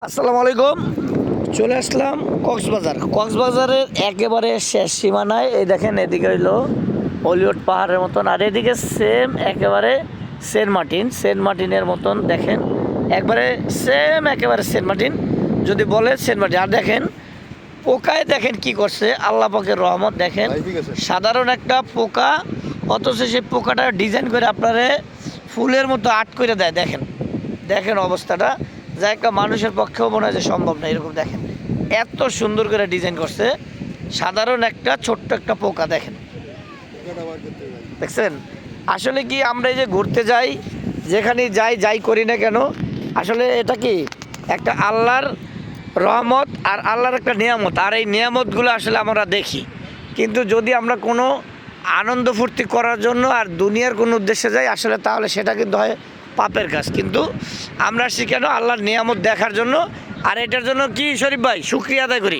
আসসালামু আলাইকুম। চলে আসলাম কক্সবাজারের একেবারে শেষ সীমানায়। এই দেখেন, এদিকে হইলো হলিউড পাহাড়ের মতন, আর এদিকে সেম একেবারে সেন্ট মার্টিনের মতন। দেখেন একবারে সেম, একেবারে সেন্ট মার্টিন যদি বলে সেন্ট মার্টিন। আর দেখেন পোকায় দেখেন কি করছে, আল্লাহ পাকের রহমত। দেখেন সাধারণ একটা পোকা, অথচ সেই পোকাটা ডিজাইন করে আপনারে ফুলের মতো আর্ট করে দেয়। দেখেন দেখেন অবস্থাটা, যা একটা মানুষের পক্ষেও মনে হয় যে সম্ভব না। এরকম দেখেন এত সুন্দর করে ডিজাইন করছে, সাধারণ একটা ছোট্ট একটা পোকা। দেখেন দেখছেন, আসলে কি আমরা এই যে ঘুরতে যাই, যেখানে যাই করি না কেন, আসলে এটা কি একটা আল্লাহর রহমত আর আল্লাহর একটা নিয়ামত। আর এই নিয়ামতগুলো আসলে আমরা দেখি, কিন্তু যদি আমরা কোনো আনন্দ ফুর্তি করার জন্য আর দুনিয়ার কোনো উদ্দেশ্যে যাই, আসলে তাহলে সেটা কিন্তু হয় পাপের কাজ। কিন্তু আমরা আসছি কেন? আল্লাহর নিয়ামত দেখার জন্য। আর এটার জন্য কি শরীফ ভাই শুকরিয়া আদায় করি,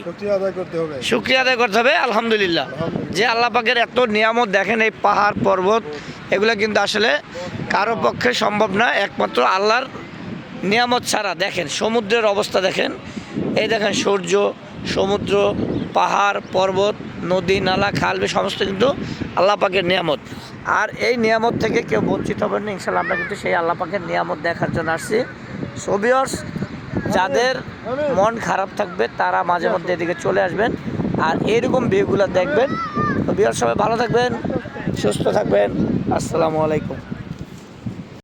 শুকরিয়া আদায় করতে হবে আলহামদুলিল্লাহ, যে আল্লাহ পাকের এত নিয়ামত। দেখেন এই পাহাড় পর্বত, এগুলো কিন্তু আসলে কারো পক্ষে সম্ভব না, একমাত্র আল্লাহর নিয়ামত ছাড়া। দেখেন সমুদ্রের অবস্থা, দেখেন এই দেখেন সূর্য, সমুদ্র, পাহাড় পর্বত, নদী নালা খাল সমস্ত কিন্তু আল্লাহ পাকের নিয়ামত। আর এই নিয়ামত থেকে কেউ বঞ্চিত হবেন না ইনশাল্লাহ। আমরা কিন্তু সেই আল্লাহ পাকের নিয়ামত দেখার জন্য আসছি। সো ভিউয়ার্স, যাদের মন খারাপ থাকবে তারা মাঝে মধ্যে এদিকে চলে আসবেন আর এইরকম ভিউগুলো দেখবেন। তো ভিউয়ার্স, সবাই ভালো থাকবেন, সুস্থ থাকবেন। আসসালামু আলাইকুম।